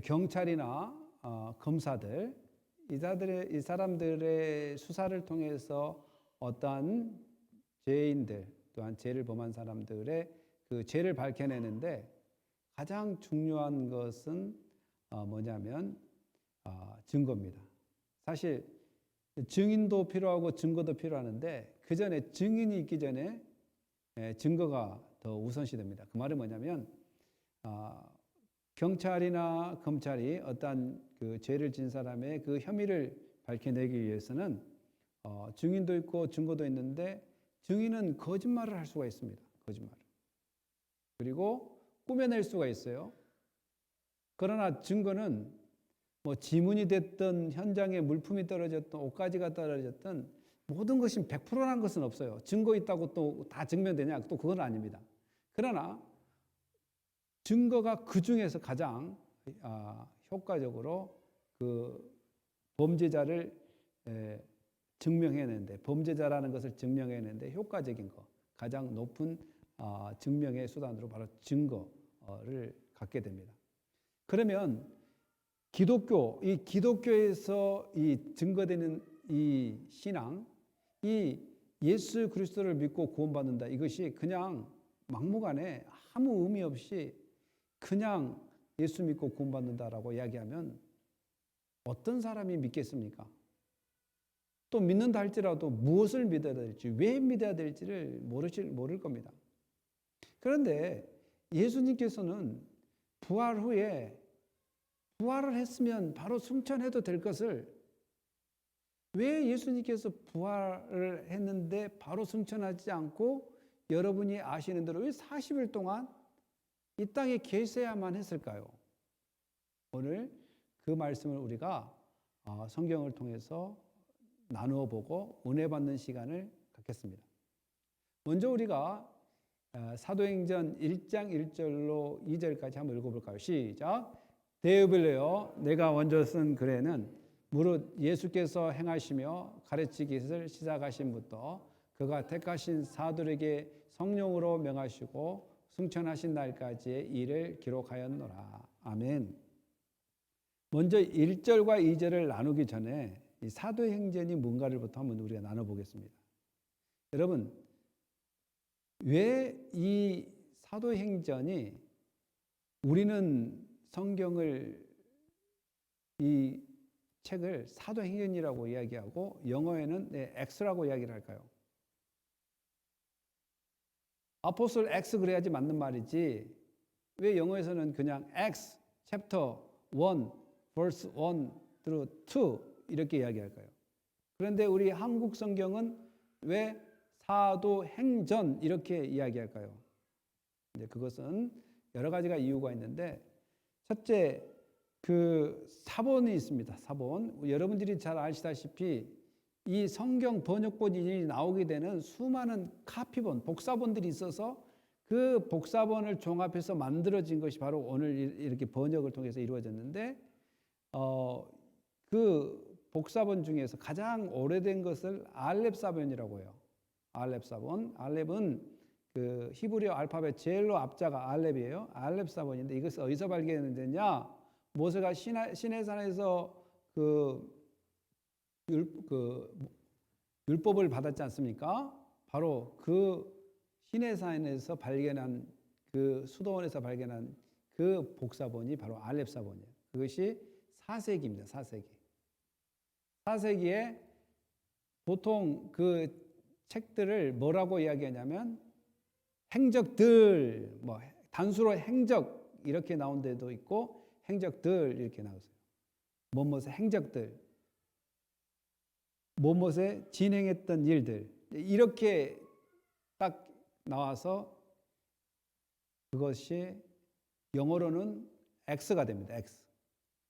경찰이나 검사들, 이 사람들의 수사를 통해서 어떠한 죄인들 또한 죄를 범한 사람들의 그 죄를 밝혀내는데 가장 중요한 것은 뭐냐면 증거입니다. 사실 증인도 필요하고 증거도 필요하는데 그 전에 증인이 있기 전에 증거가 더 우선시됩니다. 그 말은 뭐냐면 경찰이나 검찰이 어떠한 그 죄를 진 사람의 그 혐의를 밝혀내기 위해서는 증인도 있고 증거도 있는데 증인은 거짓말을 할 수가 있습니다. 거짓말을. 그리고 꾸며낼 수가 있어요. 그러나 증거는 뭐 지문이 됐든 현장에 물품이 떨어졌든 옷가지가 떨어졌든 모든 것이 100%란 것은 없어요. 증거 있다고 또 다 증명되냐? 또 그건 아닙니다. 그러나 증거가 그 중에서 가장 효과적으로 그 범죄자를 증명해내는데, 범죄자라는 것을 증명해내는데 효과적인 거, 가장 높은 증명의 수단으로 바로 증거를 갖게 됩니다. 그러면 이 기독교에서 이 증거되는 이 신앙, 이 예수 그리스도를 믿고 구원받는다, 이것이 그냥 막무가내 아무 의미 없이 그냥 예수 믿고 구원받는다라고 이야기하면 어떤 사람이 믿겠습니까? 또 믿는다 할지라도 무엇을 믿어야 될지, 왜 믿어야 될지를 모를 겁니다. 그런데 예수님께서는 부활 후에 부활을 했으면 바로 승천해도 될 것을 왜 예수님께서 부활을 했는데 바로 승천하지 않고 여러분이 아시는 대로 왜 40일 동안 이 땅에 계셔야만 했을까요? 오늘 그 말씀을 우리가 성경을 통해서 나누어 보고 은혜 받는 시간을 갖겠습니다. 먼저 우리가 사도행전 1장 1절로 2절까지 한번 읽어볼까요? 시작. 데오빌레여, 내가 먼저 쓴 글에는 무릇 예수께서 행하시며 가르치기를 시작하신부터 그가 택하신 사도에게 성령으로 명하시고 승천하신 날까지의 일을 기록하였노라. 아멘. 먼저 1절과 2절을 나누기 전에 이 사도행전이 뭔가를부터 한번 우리가 나눠보겠습니다. 여러분, 왜 이 사도행전이 우리는 성경을 이 책을 사도행전이라고 이야기하고 영어에는 X라고 이야기를 할까요? 아포스톨 X 그래야지 맞는 말이지 왜 영어에서는 그냥 X 챕터 1 verse 1 through 2 이렇게 이야기할까요? 그런데 우리 한국 성경은 왜 사도행전 이렇게 이야기할까요? 그것은 여러 가지가 이유가 있는데 첫째, 그 사본이 있습니다. 사본. 여러분들이 잘 아시다시피 이 성경 번역본이 나오게 되는 수많은 카피본, 복사본들이 있어서 그 복사본을 종합해서 만들어진 것이 바로 오늘 이렇게 번역을 통해서 이루어졌는데 그 복사본 중에서 가장 오래된 것을 알렙사본이라고 해요. 알렙사본. 알렙은 그 히브리어 알파벳 제일로 앞자가 알렙이에요. 알렙사본인데 이것을 어디서 발견됐냐? 모세가 시내산에서 율법을 받았지 않습니까? 바로 그 시내산에서 발견한 그 수도원에서 발견한 그 복사본이 바로 알렙사본이에요. 그것이 4세기입니다. 4세기. 4세기에 보통 그 책들을 뭐라고 이야기하냐면 행적들, 뭐 단수로 행적 이렇게 나온 데도 있고 행적들 이렇게 나오세요. 뭐뭇의 행적들, 뭐뭇에 진행했던 일들 이렇게 딱 나와서 그것이 영어로는 X가 됩니다. X.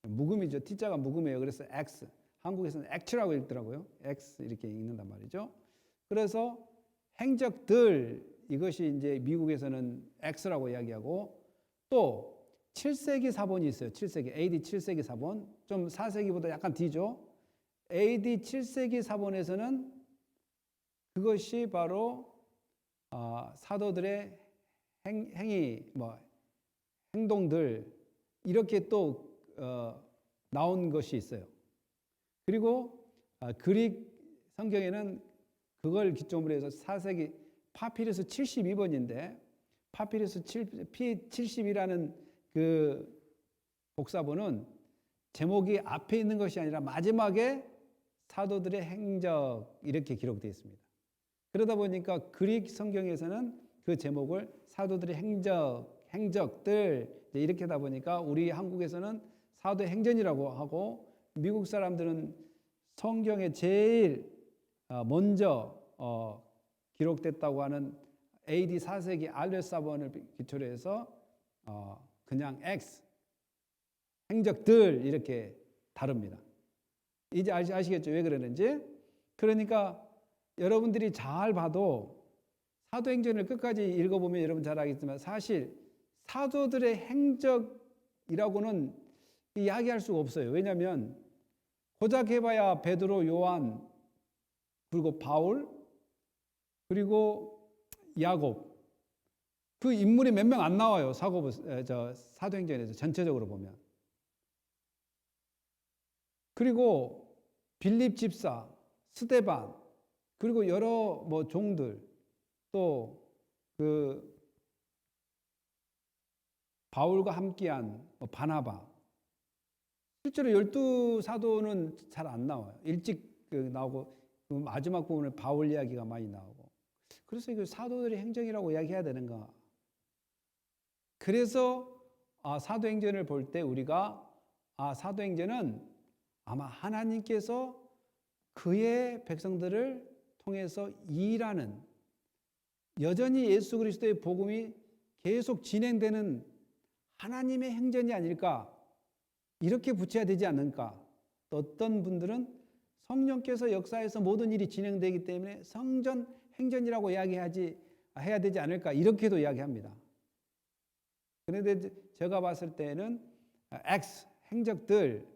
묵음이죠. T자가 묵음이에요. 그래서 X. 한국에서는 X라고 읽더라고요. X 이렇게 읽는단 말이죠. 그래서 행적들 이것이 이제 미국에서는 X라고 이야기하고 또 7세기 사본이 있어요. 7세기 AD 7세기 사본. 좀 4세기보다 약간 뒤죠. AD 7세기 사본에서는 그것이 바로 사도들의 행위, 행동들 이렇게 또 나온 것이 있어요. 그리고 그릭 성경에는 그걸 기점으로 해서 4세기 파피루스 72번인데 파피루스 70이라는 그 복사본은 제목이 앞에 있는 것이 아니라 마지막에 사도들의 행적 이렇게 기록되어 있습니다. 그러다 보니까 그릭 성경에서는 그 제목을 사도들의 행적들 이렇게 하다 보니까 우리 한국에서는 사도의 행전이라고 하고 미국 사람들은 성경에 제일 먼저 기록됐다고 하는 AD 4세기 알레사본을 기초로 해서 그냥 X 행적들 이렇게 다룹니다. 이제 아시겠죠? 왜 그러는지? 그러니까 여러분들이 잘 봐도 사도행전을 끝까지 읽어보면 여러분 잘 알겠지만 사실 사도들의 행적이라고는 이야기할 수가 없어요. 왜냐하면 고작 해봐야 베드로, 요한, 그리고 바울, 그리고 야곱 그 인물이 몇 명 안 나와요. 사도행전에서 전체적으로 보면. 그리고 빌립 집사, 스데반, 그리고 여러 종들 또 그 바울과 함께한 바나바 실제로 12사도는 잘 안 나와요. 일찍 나오고 마지막 부분에 바울 이야기가 많이 나오고 그래서 이거 사도들의 행정이라고 이야기해야 되는가? 그래서 사도행전을 볼 때 우리가 사도행전은 아마 하나님께서 그의 백성들을 통해서 일하는 여전히 예수 그리스도의 복음이 계속 진행되는 하나님의 행전이 아닐까 이렇게 붙여야 되지 않을까. 또 어떤 분들은 성령께서 역사에서 모든 일이 진행되기 때문에 성전 행전이라고 해야 되지 않을까 이렇게도 이야기합니다. 그런데 제가 봤을 때는 X 행적들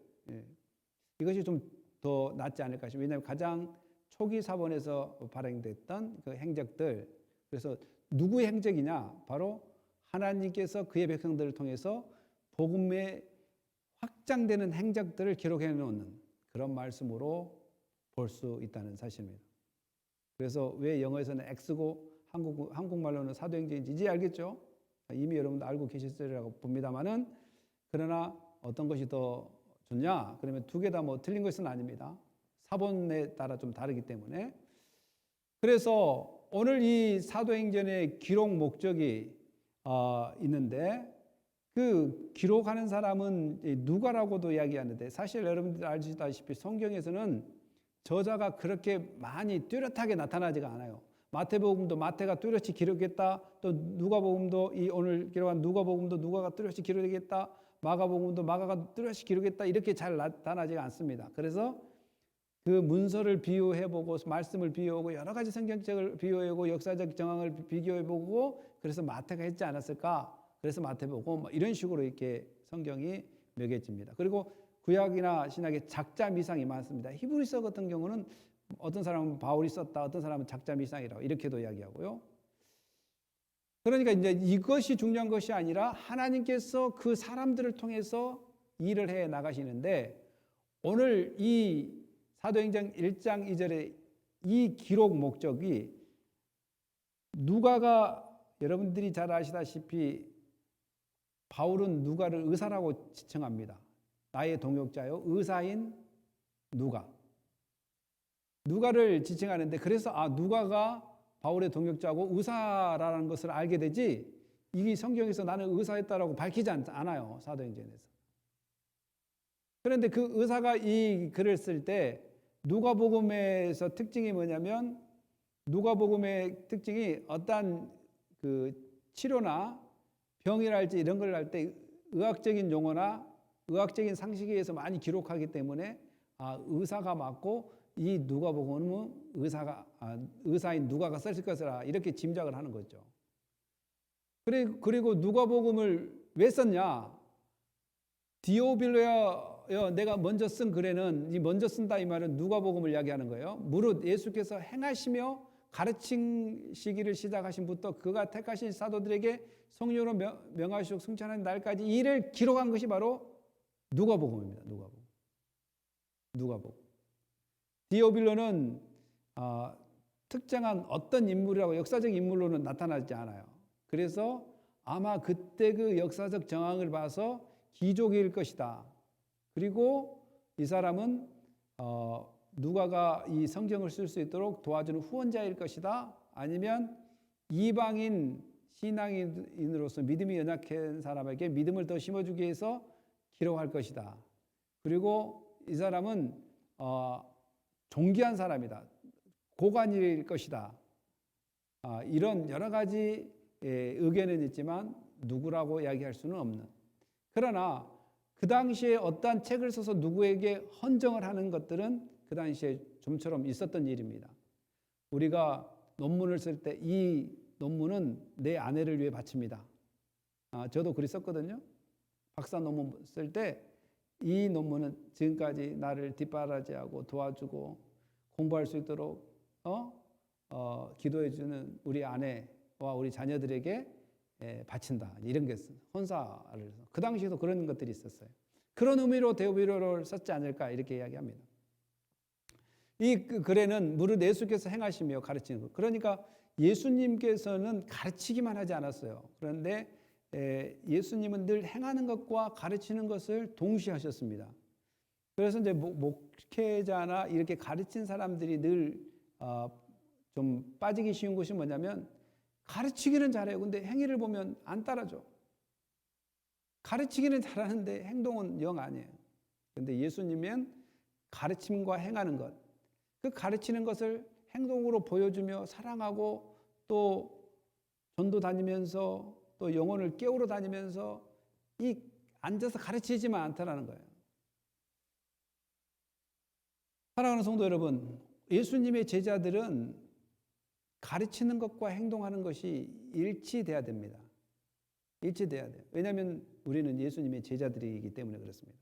이것이 좀 더 낫지 않을까 싶어요. 왜냐하면 가장 초기 사본에서 발행됐던 그 행적들 그래서 누구의 행적이냐? 바로 하나님께서 그의 백성들을 통해서 복음의 확장되는 행적들을 기록해 놓는 그런 말씀으로 볼 수 있다는 사실입니다. 그래서 왜 영어에서는 X고 한국말로는 사도행전인지 이제 알겠죠? 이미 여러분도 알고 계셨으리라고 봅니다만은 그러나 어떤 것이 더 좋냐? 그러면 두 개 다 틀린 것은 아닙니다. 사본에 따라 좀 다르기 때문에. 그래서 오늘 이 사도행전의 기록 목적이 있는데 그 기록하는 사람은 누가라고도 이야기하는데 사실 여러분들 아시다시피 성경에서는 저자가 그렇게 많이 뚜렷하게 나타나지가 않아요. 마태복음도 마태가 뚜렷이 기록했다. 또 누가복음도 이 오늘 기록한 누가복음도 누가가 뚜렷이 기록했다. 마가복음도 마가가 뚜렷이 기록했다. 이렇게 잘 나타나지가 않습니다. 그래서 그 문서를 비교해보고 말씀을 비교하고 여러 가지 성경책을 비교해보고 역사적 정황을 비교해보고 그래서 마태가 했지 않았을까? 그래서 마태복음 이런 식으로 이렇게 성경이 매겨집니다. 그리고 구약이나 신약에 작자 미상이 많습니다. 히브리서 같은 경우는 어떤 사람은 바울이 썼다, 어떤 사람은 작자 미상이라고 이렇게도 이야기하고요. 그러니까 이제 이것이 중요한 것이 아니라 하나님께서 그 사람들을 통해서 일을 해 나가시는데 오늘 이 사도행전 1장 2절의 이 기록 목적이 누가가 여러분들이 잘 아시다시피 바울은 누가를 의사라고 지칭합니다. 나의 동역자요 의사인 누가를 지칭하는데 그래서 누가가 바울의 동역자고 의사라는 것을 알게 되지 이 성경에서 나는 의사였다라고 밝히지 않아요. 사도행전에서. 그런데 그 의사가 이 글을 쓸 때 누가복음에서 특징이 뭐냐면 누가복음의 특징이 어떠한 그 치료나 병이랄지 이런 걸 할 때 의학적인 용어나 의학적인 상식에 의해서 많이 기록하기 때문에 의사가 맞고 이 누가복음은 의사인 누가가 썼을 것이라 이렇게 짐작을 하는 거죠. 그리고 누가복음을 왜 썼냐? 디오빌로여 내가 먼저 쓴 글에는 이 먼저 쓴다 이 말은 누가복음을 이야기하는 거예요. 무릇 예수께서 행하시며 가르치시기를 시작하신 부터 그가 택하신 사도들에게 성령으로 명하시고 승천하는 날까지 이를 기록한 것이 바로 누가복음입니다. 누가복음. 디오빌로는 특정한 어떤 인물이라고 역사적 인물로는 나타나지 않아요. 그래서 아마 그때 그 역사적 정황을 봐서 기족일 것이다. 그리고 이 사람은 누가가 이 성경을 쓸 수 있도록 도와주는 후원자일 것이다. 아니면 이방인 신앙인으로서 믿음이 연약한 사람에게 믿음을 더 심어주기 위해서 기록할 것이다. 그리고 이 사람은 존귀한 사람이다. 고관일 것이다. 이런 여러 가지 의견은 있지만 누구라고 이야기할 수는 없는. 그러나 그 당시에 어떠한 책을 써서 누구에게 헌정을 하는 것들은 그 당시에 좀처럼 있었던 일입니다. 우리가 논문을 쓸 때 이 논문은 내 아내를 위해 바칩니다. 저도 그리 썼거든요. 박사 논문 쓸 때 이 논문은 지금까지 나를 뒷바라지하고 도와주고 공부할 수 있도록 기도해주는 우리 아내와 우리 자녀들에게 바친다. 이런 게 헌사를 그 당시에도 그런 것들이 있었어요. 그런 의미로 데오빌로를 썼지 않을까 이렇게 이야기합니다. 이 글에는 무릇 예수께서 행하시며 가르치는 것. 그러니까 예수님께서는 가르치기만 하지 않았어요. 그런데 예수님은 늘 행하는 것과 가르치는 것을 동시에 하셨습니다. 그래서 이제 목회자나 이렇게 가르친 사람들이 늘 좀 빠지기 쉬운 것이 뭐냐면 가르치기는 잘해요. 근데 행위를 보면 안 따라줘. 가르치기는 잘하는데 행동은 영 아니에요. 그런데 예수님은 가르침과 행하는 것, 그 가르치는 것을 행동으로 보여주며 사랑하고 또 전도 다니면서 또 영혼을 깨우러 다니면서 이 앉아서 가르치지만 않다라는 거예요. 사랑하는 성도 여러분, 예수님의 제자들은 가르치는 것과 행동하는 것이 일치돼야 됩니다. 일치돼야 돼요. 왜냐하면 우리는 예수님의 제자들이기 때문에 그렇습니다.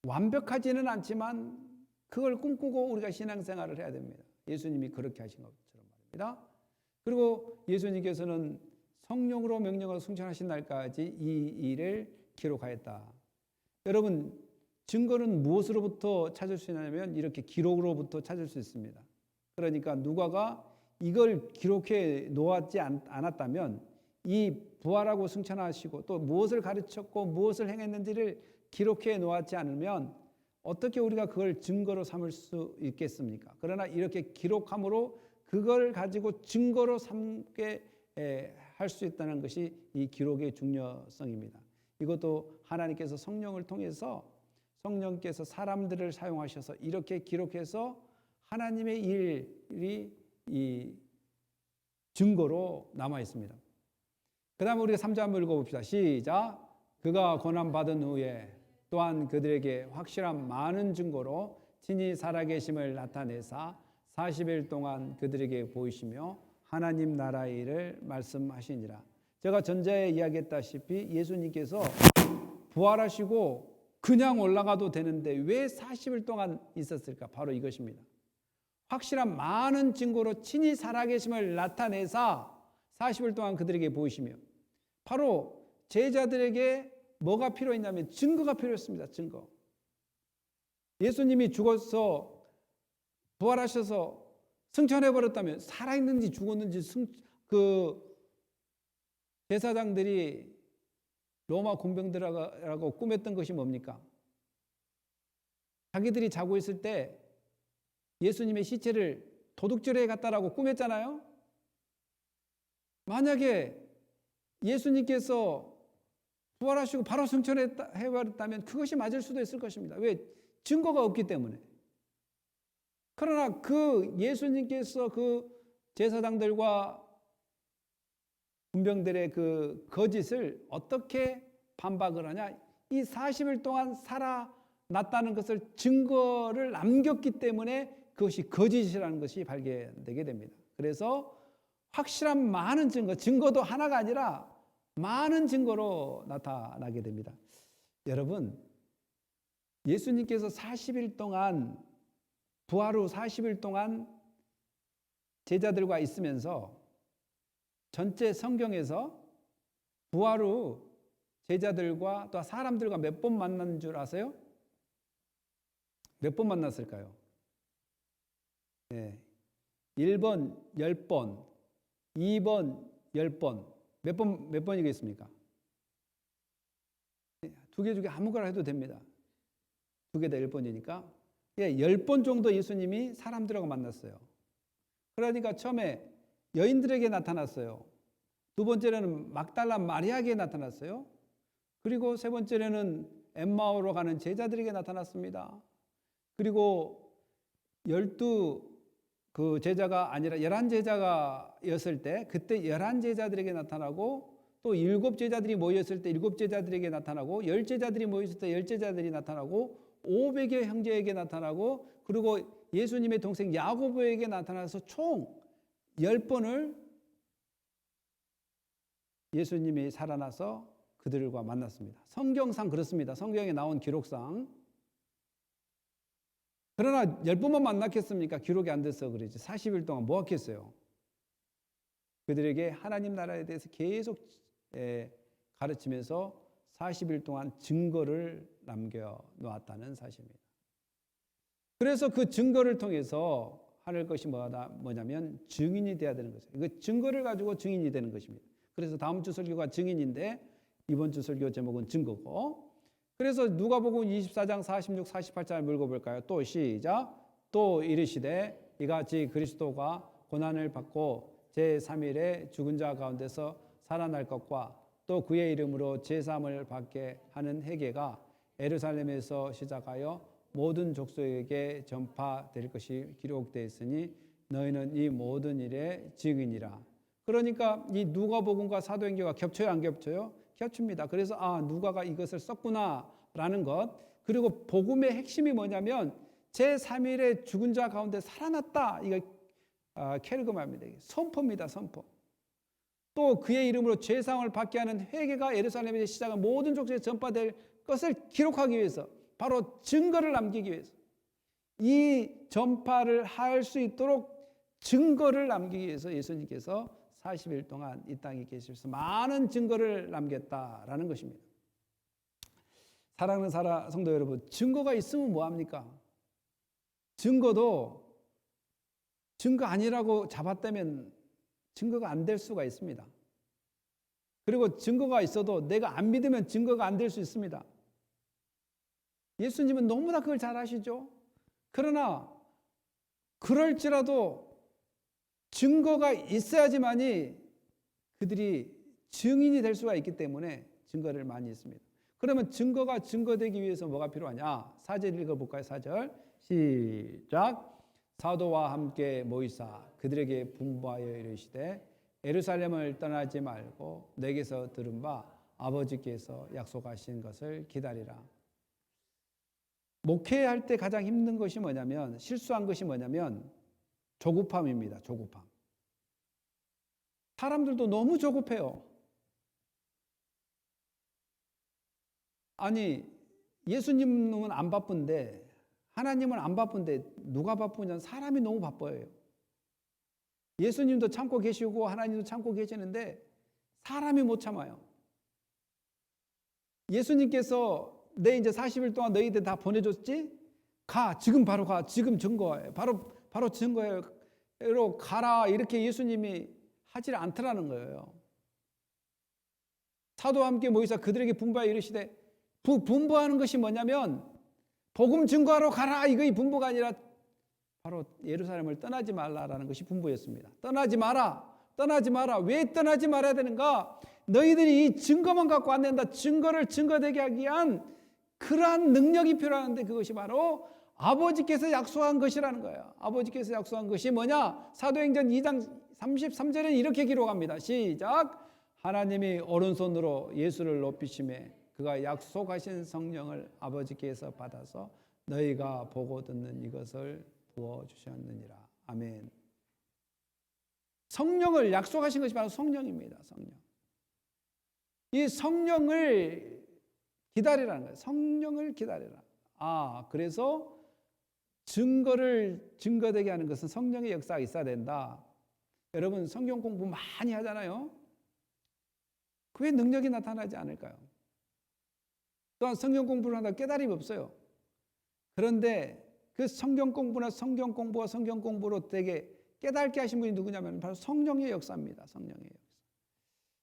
완벽하지는 않지만 그걸 꿈꾸고 우리가 신앙생활을 해야 됩니다. 예수님이 그렇게 하신 것처럼 말입니다. 그리고 예수님께서는 성령으로 명령하고 승천하신 날까지 이 일을 기록하였다. 여러분, 증거는 무엇으로부터 찾을 수 있냐면 이렇게 기록으로부터 찾을 수 있습니다. 그러니까 누가가 이걸 기록해 놓았지 않았다면 이 부활하고 승천하시고 또 무엇을 가르쳤고 무엇을 행했는지를 기록해 놓았지 않으면 어떻게 우리가 그걸 증거로 삼을 수 있겠습니까? 그러나 이렇게 기록함으로 그걸 가지고 증거로 삼게 할 수 있다는 것이 이 기록의 중요성입니다. 이것도 하나님께서 성령을 통해서 성령께서 사람들을 사용하셔서 이렇게 기록해서 하나님의 일이 이 증거로 남아 있습니다. 그 다음에 우리가 3절 한번 읽어봅시다. 시작. 그가 고난받은 후에 또한 그들에게 확실한 많은 증거로 친히 살아계심을 나타내사 40일 동안 그들에게 보이시며 하나님 나라의 일을 말씀하시니라. 제가 전자에 이야기했다시피 예수님께서 부활하시고 그냥 올라가도 되는데 왜 40일 동안 있었을까? 바로 이것입니다. 확실한 많은 증거로 친히 살아계심을 나타내사 40일 동안 그들에게 보이시며, 바로 제자들에게 뭐가 필요했냐면 증거가 필요했습니다. 증거. 예수님이 죽어서 부활하셔서 승천해버렸다면 살아있는지 죽었는지 제사장들이 로마 군병들하고 꾸몄던 것이 뭡니까? 자기들이 자고 있을 때 예수님의 시체를 도둑질해 갔다라고 꾸몄잖아요. 만약에 예수님께서 부활하시고 바로 승천해버렸다면 그것이 맞을 수도 있을 것입니다. 왜? 증거가 없기 때문에. 그러나 그 예수님께서 그 제사장들과 군병들의 그 거짓을 어떻게 반박을 하냐? 이 40일 동안 살아났다는 것을 증거를 남겼기 때문에 그것이 거짓이라는 것이 발견되게 됩니다. 그래서 확실한 많은 증거도 하나가 아니라 많은 증거로 나타나게 됩니다. 여러분, 예수님께서 40일 동안 부활 후 40일 동안 제자들과 있으면서 전체 성경에서 부활 후 제자들과 또 사람들과 몇 번 만난 줄 아세요? 몇 번 만났을까요? 네. 1번 10번, 2번 10번. 몇 번이겠습니까? 두 개 중에 아무거나 해도 됩니다. 두 개 다 1번이니까. 예, 10번 정도 예수님이 사람들하고 만났어요. 그러니까 처음에 여인들에게 나타났어요. 두 번째는 막달라 마리아에게 나타났어요. 그리고 세 번째는 엠마오로 가는 제자들에게 나타났습니다. 그리고 12그 제자가 아니라 11제자가였을 때 그때 11제자들에게 나타나고 또 7제자들이 모였을 때 7제자들에게 나타나고 10제자들이 모였을 때 10제자들이 나타나고 500여 형제에게 나타나고 그리고 예수님의 동생 야고보에게 나타나서 총 10번을 예수님이 살아나서 그들과 만났습니다. 성경상 그렇습니다. 성경에 나온 기록상. 그러나 10번만 만났겠습니까? 기록이 안 돼서 그러지. 40일 동안 뭐 했겠어요? 그들에게 하나님 나라에 대해서 계속 가르치면서 40일 동안 증거를 남겨놓았다는 사실입니다. 그래서 그 증거를 통해서 하는 것이 뭐냐면 증인이 되어야 되는 것이에요. 그 증거를 가지고 증인이 되는 것입니다. 그래서 다음 주 설교가 증인인데 이번 주 설교 제목은 증거고, 그래서 누가복음 24장 46, 48장을 읽어볼까요? 또 시작. 또 이르시되 이같이 그리스도가 고난을 받고 제3일에 죽은 자 가운데서 살아날 것과 또 그의 이름으로 제사함을 받게 하는 회개가 예루살렘에서 시작하여 모든 족속에게 전파될 것이 기록되어 있으니 너희는 이 모든 일의 증인이라. 그러니까 이 누가복음과 사도행전과 겹쳐요, 안 겹쳐요? 겹칩니다. 그래서 누가가 이것을 썼구나라는 것. 그리고 복음의 핵심이 뭐냐면 제3일에 죽은 자 가운데 살아났다. 이거 캐르그마입니다. 선포입니다. 선포. 또 그의 이름으로 죄사함을 받게 하는 회개가 예루살렘에서 시작한 모든 족속에 전파될 것을 기록하기 위해서, 바로 증거를 남기기 위해서, 이 전파를 할 수 있도록 증거를 남기기 위해서 예수님께서 40일 동안 이 땅에 계시면서 많은 증거를 남겼다라는 것입니다. 사랑하는 성도 여러분, 증거가 있으면 뭐합니까? 증거도 증거 아니라고 잡았다면 증거가 안 될 수가 있습니다. 그리고 증거가 있어도 내가 안 믿으면 증거가 안 될 수 있습니다. 예수님은 너무나 그걸 잘 아시죠? 그러나 그럴지라도 증거가 있어야지만이 그들이 증인이 될 수가 있기 때문에 증거를 많이 했습니다. 그러면 증거가 증거되기 위해서 뭐가 필요하냐? 4절 읽어볼까요? 4절 시작. 사도와 함께 모이사 그들에게 분부하여 이르시되 예루살렘을 떠나지 말고 내게서 들은 바 아버지께서 약속하신 것을 기다리라. 목회할 때 가장 힘든 것이 뭐냐면, 실수한 것이 뭐냐면 조급함입니다. 조급함. 사람들도 너무 조급해요. 아니, 예수님은 안 바쁜데, 하나님은 안 바쁜데 누가 바쁘냐면 사람이 너무 바빠요. 예수님도 참고 계시고 하나님도 참고 계시는데 사람이 못 참아요. 예수님께서 내 이제 40일 동안 너희들 다 보내줬지? 가, 지금 바로 가, 지금 증거해. 바로 증거해로 가라. 이렇게 예수님이 하질 않더라는 거예요. 사도와 함께 모이사 그들에게 분부하여 이르시되, 분부하는 것이 뭐냐면 복음 증거하러 가라. 이거 분부가 아니라 바로 예루살렘을 떠나지 말라라는 것이 분부였습니다. 떠나지 마라. 떠나지 마라. 왜 떠나지 말아야 되는가? 너희들이 이 증거만 갖고 안 된다. 증거를 증거되게 하기 위한 그러한 능력이 필요한데 그것이 바로 아버지께서 약속한 것이라는 거예요. 아버지께서 약속한 것이 뭐냐? 사도행전 2장 33절에 이렇게 기록합니다. 시작. 하나님이 오른손으로 예수를 높이시매 그가 약속하신 성령을 아버지께서 받아서 너희가 보고 듣는 이것을 부어주셨느니라. 아멘. 성령을 약속하신 것이 바로 성령입니다. 성령. 이 성령을 기다리라는 거예요. 성령을 기다리라. 그래서 증거되게 하는 것은 성령의 역사가 있어야 된다. 여러분 성경 공부 많이 하잖아요. 그왜 능력이 나타나지 않을까요? 또한 성경 공부를 한다 깨달음이 없어요. 그런데 그 성경 공부나 성경 공부와 성경 공부로 되게 깨닫게 하신 분이 누구냐면 바로 성령의 역사입니다. 성령의 역사.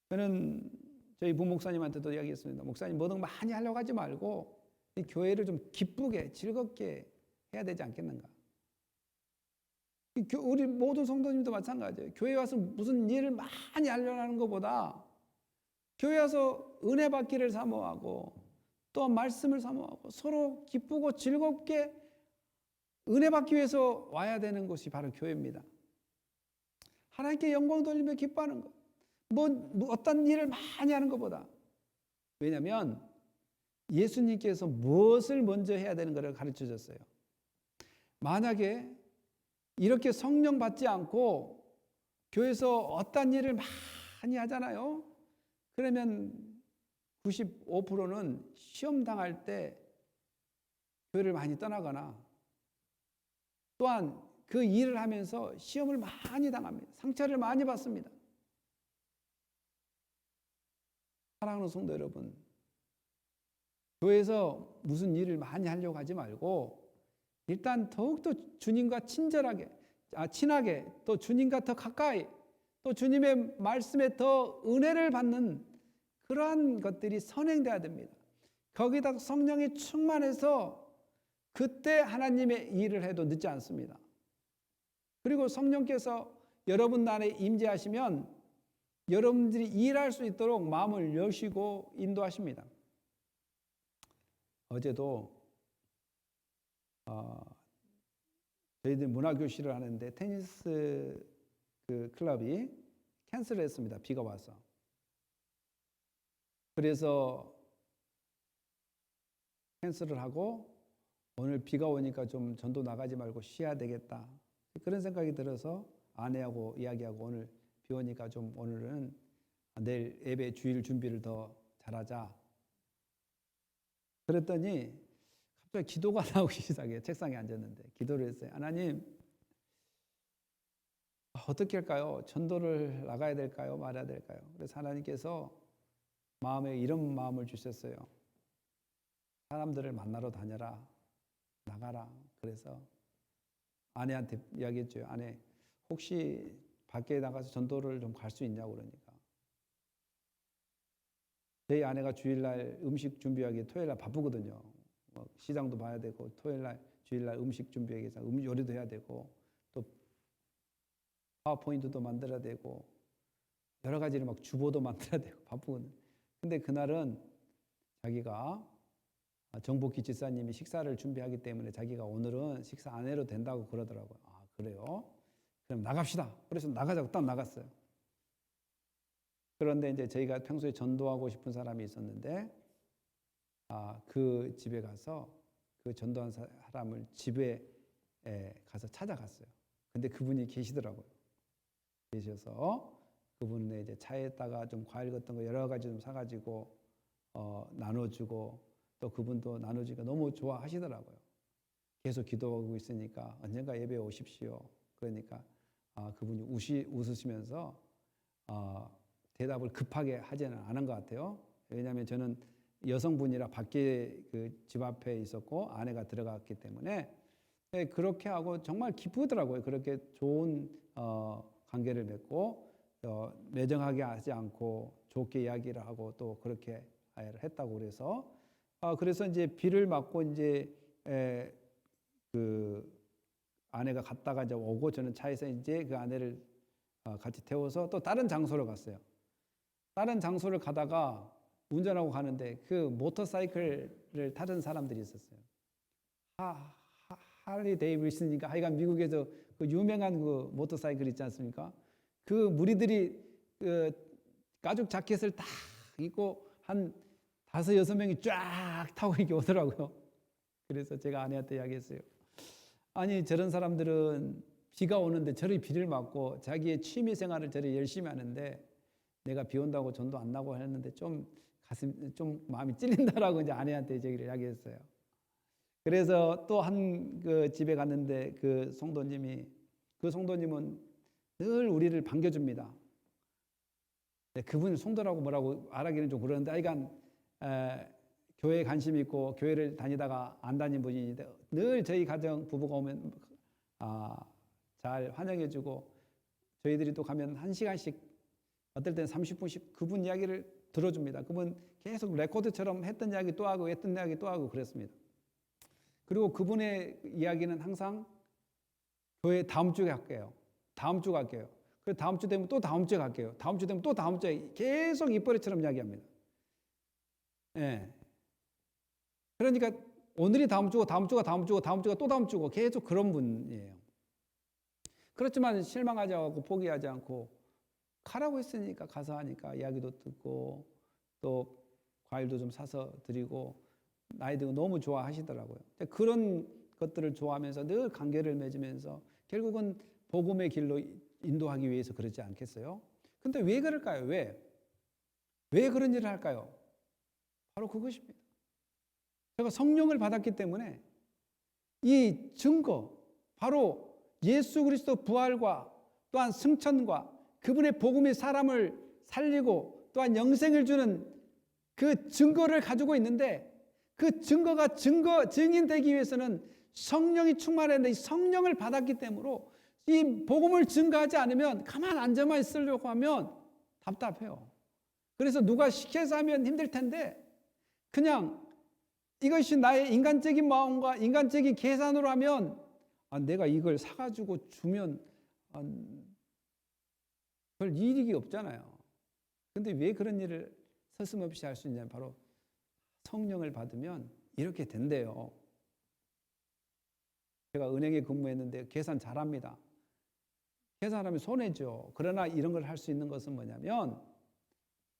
저는 저희 부목사님한테도 이야기했습니다. 목사님 뭐든 많이 하려고 하지 말고 이 교회를 좀 기쁘게 즐겁게 해야 되지 않겠는가. 우리 모든 성도님도 마찬가지예요. 교회 와서 무슨 일을 많이 하려는 것보다 교회 와서 은혜 받기를 사모하고 또 말씀을 사모하고 서로 기쁘고 즐겁게 은혜 받기 위해서 와야 되는 곳이 바로 교회입니다. 하나님께 영광 돌리며 기뻐하는 것. 뭐 어떤 일을 많이 하는 것보다. 왜냐하면 예수님께서 무엇을 먼저 해야 되는 것을 가르쳐 줬어요. 만약에 이렇게 성령 받지 않고 교회에서 어떤 일을 많이 하잖아요. 그러면 95%는 시험 당할 때 교회를 많이 떠나거나 또한 그 일을 하면서 시험을 많이 당합니다. 상처를 많이 받습니다. 사랑하는 성도 여러분, 교회에서 무슨 일을 많이 하려고 하지 말고 일단 더욱더 주님과 친하게 또 주님과 더 가까이 또 주님의 말씀에 더 은혜를 받는 그러한 것들이 선행돼야 됩니다. 거기다 성령이 충만해서 그때 하나님의 일을 해도 늦지 않습니다. 그리고 성령께서 여러분 안에 임재하시면 여러분들이 일할 수 있도록 마음을 여시고 인도하십니다. 어제도 저희들 문화교실을 하는데 테니스 그 클럽이 캔슬했습니다. 비가 와서. 그래서 캔슬을 하고 오늘 비가 오니까 좀 전도 나가지 말고 쉬어야 되겠다. 그런 생각이 들어서 아내하고 이야기하고 오늘 비 오니까 좀 오늘은 내일 예배 주일 준비를 더 잘하자. 그랬더니 갑자기 기도가 나오기 시작해요. 책상에 앉았는데 기도를 했어요. 하나님 어떻게 할까요? 전도를 나가야 될까요? 말아야 될까요? 그래서 하나님께서 마음에 이런 마음을 주셨어요. 사람들을 만나러 다녀라. 나가라. 그래서 아내한테 이야기했죠. 아내 혹시 밖에 나가서 전도를 좀 갈 수 있냐고 그러니까. 저희 아내가 주일날 음식 준비하기 토요일날 바쁘거든요. 시장도 봐야 되고 토요일날 주일날 음식 준비하기 위해서 요리도 해야 되고 또 파워포인트도 만들어야 되고 여러 가지를 막 주보도 만들어야 되고 바쁘거든요. 근데 그날은 자기가 정복기 집사님이 식사를 준비하기 때문에 자기가 오늘은 식사 안 해도 된다고 그러더라고요. 아 그래요? 그럼 나갑시다. 그래서 나가자고 딱 나갔어요. 그런데 이제 저희가 평소에 전도하고 싶은 사람이 있었는데 그 집에 가서 그 전도한 사람을 집에 가서 찾아갔어요. 근데 그분이 계시더라고요. 계셔서 그분은 이제 차에다가 좀 과일 같은 거 여러 가지 좀 사가지고 나눠주고 또 그분도 나눠주니까 너무 좋아하시더라고요. 계속 기도하고 있으니까 언젠가 예배에 오십시오. 그러니까 그분이 웃으시면서 대답을 급하게 하지는 않은 것 같아요. 왜냐하면 저는 여성분이라 밖에 그 집 앞에 있었고 아내가 들어갔기 때문에 그렇게 하고 정말 기쁘더라고요. 그렇게 좋은 관계를 맺고 매정하게 하지 않고 좋게 이야기를 하고 또 그렇게 했다고 그래서 이제 비를 맞고 이제 그 아내가 갔다가 이제 오고 저는 차에서 이제 그 아내를 같이 태워서 또 다른 장소로 갔어요. 다른 장소를 가다가 운전하고 가는데 그 모터사이클을 타던 사람들이 있었어요. 할리 데이비슨인가 하여간 미국에서 그 유명한 그 모터사이클 있지 않습니까? 그 무리들이 그 가죽 자켓을 딱 입고 한 5-6명이 쫙 타고 이렇게 오더라고요. 그래서 제가 아내한테 이야기했어요. 아니 저런 사람들은 비가 오는데 저리 비를 맞고 자기의 취미 생활을 저리 열심히 하는데 내가 비 온다고 전도 안 나고 했는데 좀 마음이 찔린다라고 이제 아내한테 얘기를 이야기했어요. 그래서 또 한 그 집에 갔는데 그 성도님은 늘 우리를 반겨줍니다. 네, 그분 성도라고 뭐라고 말하기는 좀 그러는데 하여간 교회에 관심 있고 교회를 다니다가 안 다닌 분인데 늘 저희 가정 부부가 오면 잘 환영해주고 저희들이 또 가면 1시간씩 어떨 때는 30분씩 그분 이야기를 들어줍니다. 그분 계속 레코드처럼 했던 이야기 또 하고 했던 이야기 또 하고 그랬습니다. 그리고 그분의 이야기는 항상 교회 다음 주에 갈게요. 다음 주 갈게요. 그리고 다음 주 되면 또 다음 주에 갈게요. 다음 주 되면 또 다음 주에 계속 입버릇처럼 이야기합니다. 예. 그러니까 오늘이 다음 주고 다음 주가 다음 주고 다음 주가 또 다음 주고 계속 그런 분이에요. 그렇지만 실망하지 않고 포기하지 않고 가라고 했으니까 가서 하니까 이야기도 듣고 또 과일도 좀 사서 드리고 나이 들고 너무 좋아하시더라고요. 그런 것들을 좋아하면서 늘 관계를 맺으면서 결국은 복음의 길로 인도하기 위해서 그러지 않겠어요? 근데 왜 그럴까요? 왜 그런 일을 할까요? 바로 그것입니다. 제가 성령을 받았기 때문에 이 증거, 바로 예수 그리스도 부활과 또한 승천과 그분의 복음이 사람을 살리고 또한 영생을 주는 그 증거를 가지고 있는데 그 증거가 증인되기 위해서는 성령이 충만해야 되는데 성령을 받았기 때문에 이 복음을 증거하지 않으면 가만 앉아만 있으려고 하면 답답해요. 그래서 누가 시켜서 하면 힘들 텐데 그냥 이것이 나의 인간적인 마음과 인간적인 계산으로 하면 내가 이걸 사가지고 주면 별 이익이 없잖아요. 근데 왜 그런 일을 서슴없이 할 수 있냐면 바로 성령을 받으면 이렇게 된대요. 제가 은행에 근무했는데 계산 잘합니다. 계산하면 손해죠. 그러나 이런 걸 할 수 있는 것은 뭐냐면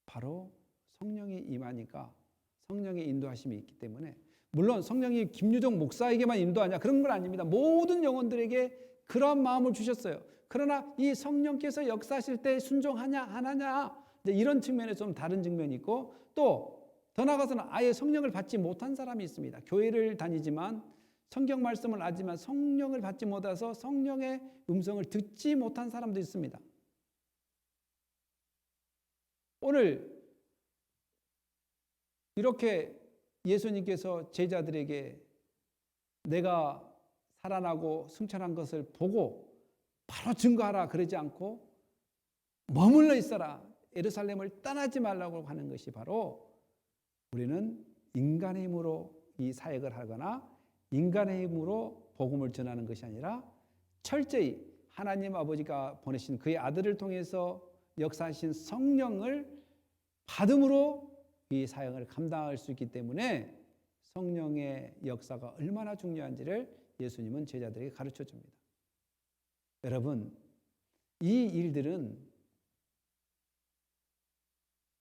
바로 성령이 임하니까 성령의 인도하심이 있기 때문에 물론 성령이 김유정 목사에게만 인도하냐 그런 건 아닙니다. 모든 영혼들에게 그런 마음을 주셨어요. 그러나 이 성령께서 역사하실 때 순종하냐 안 하냐 이런 측면에서 좀 다른 측면이 있고 또 더 나아가서는 아예 성령을 받지 못한 사람이 있습니다. 교회를 다니지만 성경 말씀을 알지만 성령을 받지 못해서 성령의 음성을 듣지 못한 사람도 있습니다. 오늘 이렇게 예수님께서 제자들에게 내가 살아나고 승천한 것을 보고 바로 증거하라 그러지 않고 머물러 있어라 예루살렘을 떠나지 말라고 하는 것이 바로 우리는 인간의 힘으로 이 사역을 하거나 인간의 힘으로 복음을 전하는 것이 아니라 철저히 하나님 아버지가 보내신 그의 아들을 통해서 역사하신 성령을 받음으로 이 사역을 감당할 수 있기 때문에 성령의 역사가 얼마나 중요한지를 예수님은 제자들에게 가르쳐 줍니다. 여러분, 이 일들은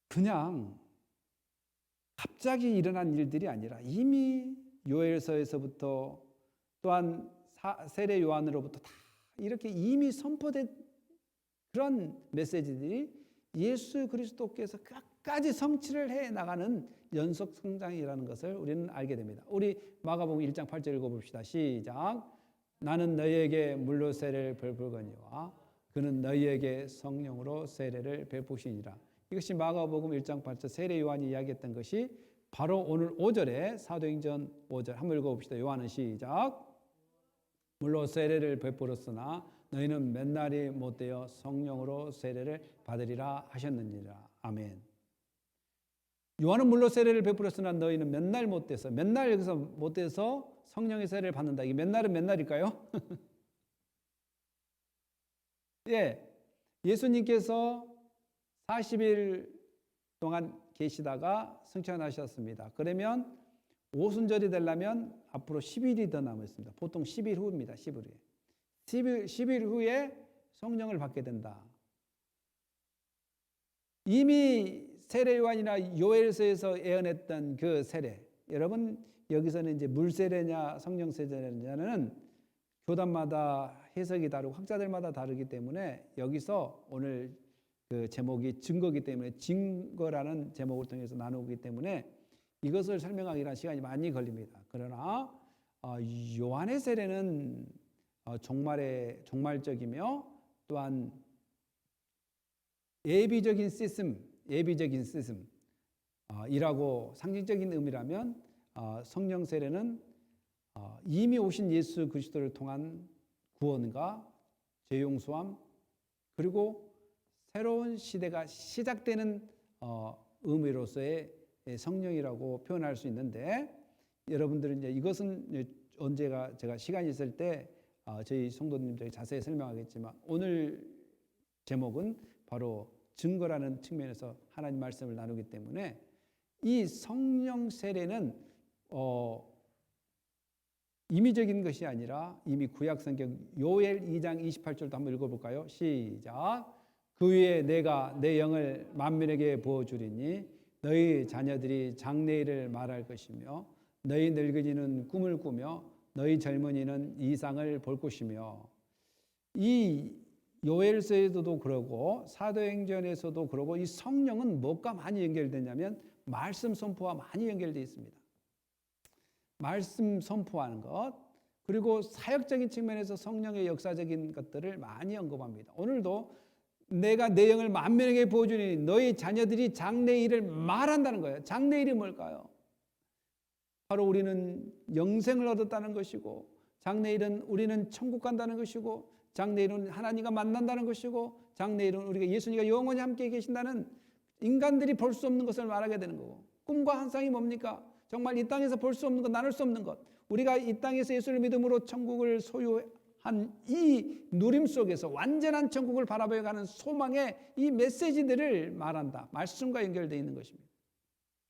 그냥 갑자기 일어난 일들이 아니라 이미 요엘서에서부터 또한 세례 요한으로부터 다 이렇게 이미 선포된 그런 메시지들이 예수 그리스도께서 끝까지 성취를 해 나가는 연속 성장이라는 것을 우리는 알게 됩니다. 우리 마가복음 1장 8절 읽어봅시다. 시작. 나는 너희에게 물로 세례를 베풀거니와 그는 너희에게 성령으로 세례를 베푸시니라. 이것이 마가복음 1장 8절 세례 요한이 이야기했던 것이 바로 오늘 5절에 사도행전 5절 한번 읽어봅시다. 요한은 시작. 물로 세례를 베풀었으나 너희는 맨날이 못되어 성령으로 세례를 받으리라 하셨느니라. 아멘. 요한은 물로 세례를 베풀었으나 너희는 맨날 못돼서 맨날 여기서 못돼서 성령의 세례를 받는다. 이게 맨날은 맨날일까요? 예, 예수님께서 40일 동안 계시다가 승천하셨습니다. 그러면 오순절이 되려면 앞으로 10일이 더 남아 있습니다. 보통 10일 후입니다. 10일 후에. 10일 후에 성령을 받게 된다. 이미 세례 요한이나 요엘서에서 예언했던 그 세례. 여러분 여기서는 이제 물 세례냐 성령 세례냐는 교단마다 해석이 다르고 학자들마다 다르기 때문에 여기서 오늘 그 제목이 증거이기 때문에 증거라는 제목을 통해서 나누기 때문에 이것을 설명하기란 시간이 많이 걸립니다. 그러나 요한의 세례는 종말적이며 또한 예비적인 시스템 이라고 상징적인 의미라면 성령 세례는 이미 오신 예수 그리스도를 통한 구원과 죄 용서함 그리고 새로운 시대가 시작되는 의미로서의 성령이라고 표현할 수 있는데 여러분들은 이제 이것은 언제가 제가 시간이 있을 때 저희 성도님들에게 자세히 설명하겠지만 오늘 제목은 바로 증거라는 측면에서 하나님 말씀을 나누기 때문에 이 성령 세례는 임의적인 것이 아니라 이미 구약 성경 요엘 2장 28절도 한번 읽어볼까요? 시작. 그 위에 내가 내 영을 만민에게 부어주리니 너희 자녀들이 장래일을 말할 것이며 너희 늙은이는 꿈을 꾸며 너희 젊은이는 이상을 볼 것이며 이 요엘서에서도 그러고 사도행전에서도 그러고 이 성령은 뭐가 많이 연결되냐면 말씀 선포와 많이 연결되어 있습니다. 말씀 선포하는 것 그리고 사역적인 측면에서 성령의 역사적인 것들을 많이 언급합니다. 오늘도 내가 내 영을 만민에게 부어주니 너희 자녀들이 장래일을 말한다는 거예요. 장래일이 뭘까요? 바로 우리는 영생을 얻었다는 것이고 장래일은 우리는 천국 간다는 것이고 장래일은 하나님과 만난다는 것이고 장래일은 우리가 예수님과 영원히 함께 계신다는 인간들이 볼 수 없는 것을 말하게 되는 거고 꿈과 환상이 뭡니까? 정말 이 땅에서 볼 수 없는 것, 나눌 수 없는 것 우리가 이 땅에서 예수를 믿음으로 천국을 소유한 이 누림 속에서 완전한 천국을 바라보여가는 소망의 이 메시지들을 말한다. 말씀과 연결되어 있는 것입니다.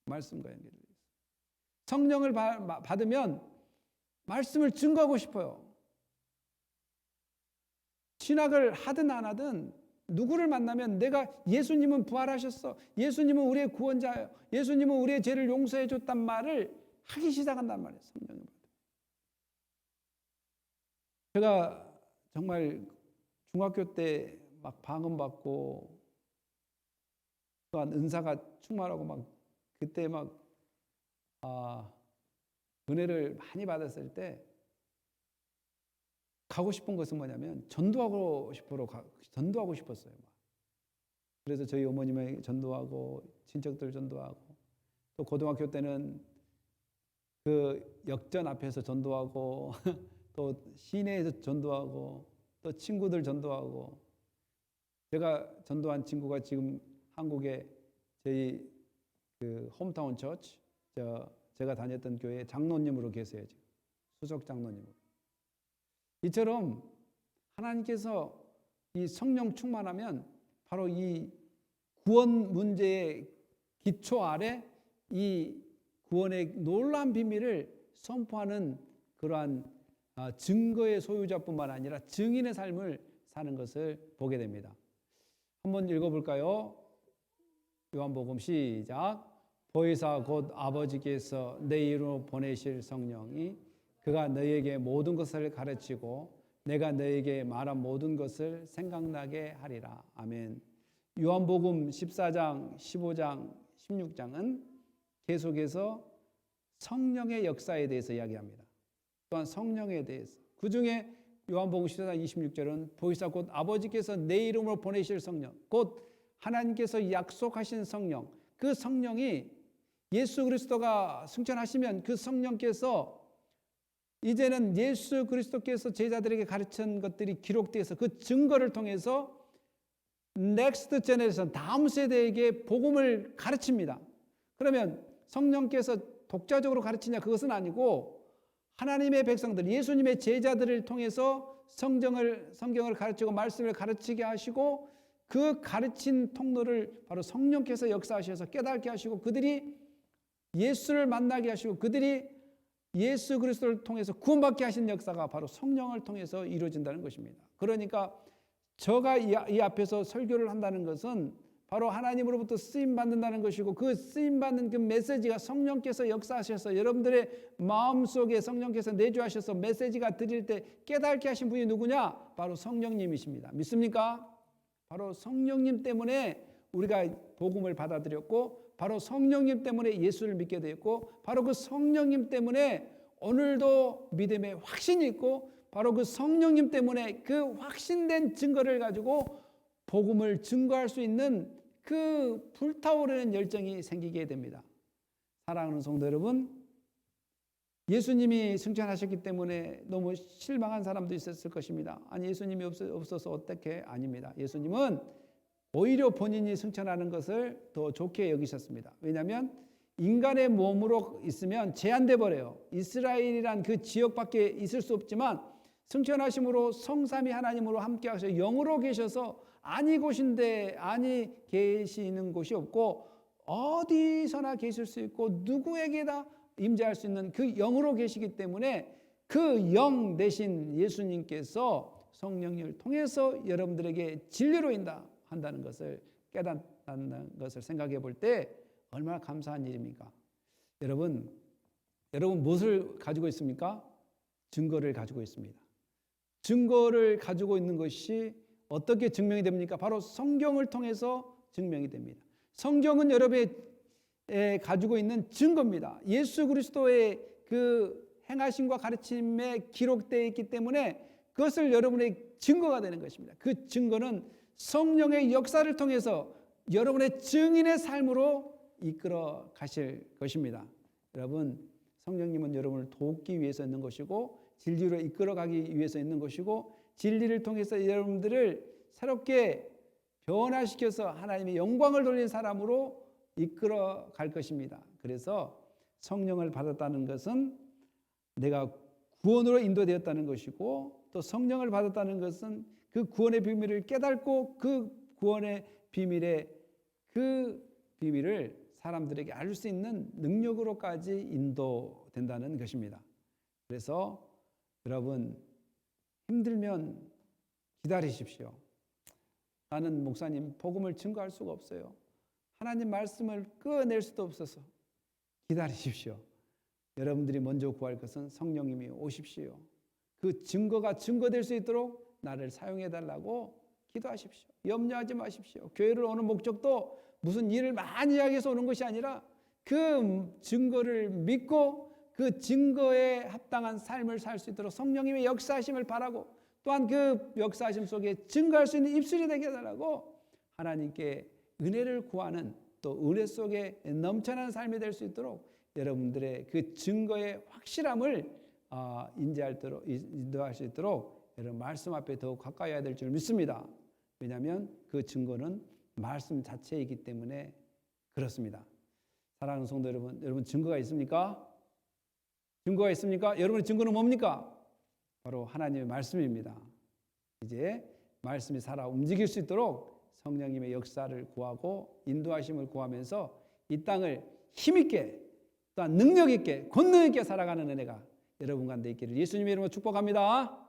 말씀과 연결되어 있습니다. 성령을 받으면 말씀을 증거하고 싶어요. 신학을 하든 안 하든 누구를 만나면 내가 예수님은 부활하셨어. 예수님은 우리의 구원자예요. 예수님은 우리의 죄를 용서해 줬단 말을 하기 시작한단 말이에요. 성령을 받으면. 제가 정말 중학교 때 막 방언받고 또한 은사가 충만하고 막 그때 막 은혜를 많이 받았을 때 가고 싶은 것은 뭐냐면 전도하고 싶었어요. 그래서 저희 어머님에게 전도하고 친척들 전도하고 또 고등학교 때는 그 역전 앞에서 전도하고 또 시내에서 전도하고 또 친구들 전도하고 제가 전도한 친구가 지금 한국에 저희 그 홈타운 처치 제가 다녔던 교회 장로님으로 계세요. 지금. 수석 장로님으로. 이처럼 하나님께서 이 성령 충만하면 바로 이 구원 문제의 기초 아래 이 구원의 놀라운 비밀을 선포하는 그러한 증거의 소유자뿐만 아니라 증인의 삶을 사는 것을 보게 됩니다. 한번 읽어볼까요? 요한복음 시작. 보혜사 곧 아버지께서 내 이름으로 보내실 성령이 그가 너희에게 모든 것을 가르치고 내가 너희에게 말한 모든 것을 생각나게 하리라. 아멘. 요한복음 14장, 15장, 16장은 계속해서 성령의 역사에 대해서 이야기합니다. 또한 성령에 대해서. 그 중에 요한복음 14장 26절은 보혜사 곧 아버지께서 내 이름으로 보내실 성령, 곧 하나님께서 약속하신 성령, 그 성령이 예수 그리스도가 승천하시면 그 성령께서 이제는 예수 그리스도께서 제자들에게 가르친 것들이 기록되어서 그 증거를 통해서 넥스트 제너레이션 다음 세대에게 복음을 가르칩니다. 그러면 성령께서 독자적으로 가르치냐 그것은 아니고 하나님의 백성들 예수님의 제자들을 통해서 성경을 가르치고 말씀을 가르치게 하시고 그 가르친 통로를 바로 성령께서 역사하셔서 깨닫게 하시고 그들이 예수를 만나게 하시고 그들이 예수 그리스도를 통해서 구원받게 하신 역사가 바로 성령을 통해서 이루어진다는 것입니다. 그러니까 저가 이 앞에서 설교를 한다는 것은 바로 하나님으로부터 쓰임받는다는 것이고 그 쓰임받는 그 메시지가 성령께서 역사하셔서 여러분들의 마음속에 성령께서 내주하셔서 메시지가 드릴 때 깨닫게 하신 분이 누구냐? 바로 성령님이십니다. 믿습니까? 바로 성령님 때문에 우리가 복음을 받아들였고 바로 성령님 때문에 예수를 믿게 되었고 바로 그 성령님 때문에 오늘도 믿음의 확신이 있고 바로 그 성령님 때문에 그 확신된 증거를 가지고 복음을 증거할 수 있는 그 불타오르는 열정이 생기게 됩니다. 사랑하는 성도 여러분, 예수님이 승천하셨기 때문에 너무 실망한 사람도 있었을 것입니다. 아니, 예수님이 없어서 어떻게? 아닙니다. 예수님은 오히려 본인이 승천하는 것을 더 좋게 여기셨습니다. 왜냐하면 인간의 몸으로 있으면 제한돼 버려요. 이스라엘이란 그 지역밖에 있을 수 없지만 승천하심으로 성삼위 하나님으로 함께 하셔서 영으로 계셔서 아니 곳인데 아니 계시는 곳이 없고 어디서나 계실 수 있고 누구에게나 임재할 수 있는 그 영으로 계시기 때문에 그 영 대신 예수님께서 성령님을 통해서 여러분들에게 진리로 인도한다는 것을 깨닫는 것을 생각해 볼 때 얼마나 감사한 일입니까? 여러분 무엇을 가지고 있습니까? 증거를 가지고 있습니다. 증거를 가지고 있는 것이 어떻게 증명이 됩니까? 바로 성경을 통해서 증명이 됩니다. 성경은 여러분이 가지고 있는 증거입니다. 예수 그리스도의 그 행하심과 가르침에 기록되어 있기 때문에 그것을 여러분의 증거가 되는 것입니다. 그 증거는 성령의 역사를 통해서 여러분의 증인의 삶으로 이끌어 가실 것입니다. 여러분, 성령님은 여러분을 돕기 위해서 있는 것이고 진리로 이끌어 가기 위해서 있는 것이고 진리를 통해서 여러분들을 새롭게 변화시켜서 하나님의 영광을 돌리는 사람으로 이끌어 갈 것입니다. 그래서 성령을 받았다는 것은 내가 구원으로 인도되었다는 것이고 또 성령을 받았다는 것은 그 구원의 비밀을 깨닫고 그 구원의 그 비밀을 사람들에게 알 수 있는 능력으로까지 인도된다는 것입니다. 그래서 여러분 힘들면 기다리십시오. 나는 목사님 복음을 증거할 수가 없어요. 하나님 말씀을 꺼낼 수도 없어서 기다리십시오. 여러분들이 먼저 구할 것은 성령님이 오십시오. 그 증거가 증거될 수 있도록 나를 사용해 달라고 기도하십시오. 염려하지 마십시오. 교회를 오는 목적도 무슨 일을 많이 하기 위해서 오는 것이 아니라 그 증거를 믿고 그 증거에 합당한 삶을 살 수 있도록 성령님의 역사하심을 바라고 또한 그 역사하심 속에 증거할 수 있는 입술이 되게 해달라고 하나님께 은혜를 구하는 또 은혜 속에 넘쳐나는 삶이 될 수 있도록 여러분들의 그 증거의 확실함을 인도할 수 있도록 여러분 말씀 앞에 더욱 가까이 해야 될 줄 믿습니다. 왜냐하면 그 증거는 말씀 자체이기 때문에 그렇습니다. 사랑하는 성도 여러분 증거가 있습니까? 증거가 있습니까? 여러분의 증거는 뭡니까? 바로 하나님의 말씀입니다. 이제 말씀이 살아 움직일 수 있도록 성령님의 역사를 구하고 인도하심을 구하면서 이 땅을 힘있게 또한 능력있게 권능있게 살아가는 은혜가 여러분 가운데 있기를 예수님의 이름으로 축복합니다.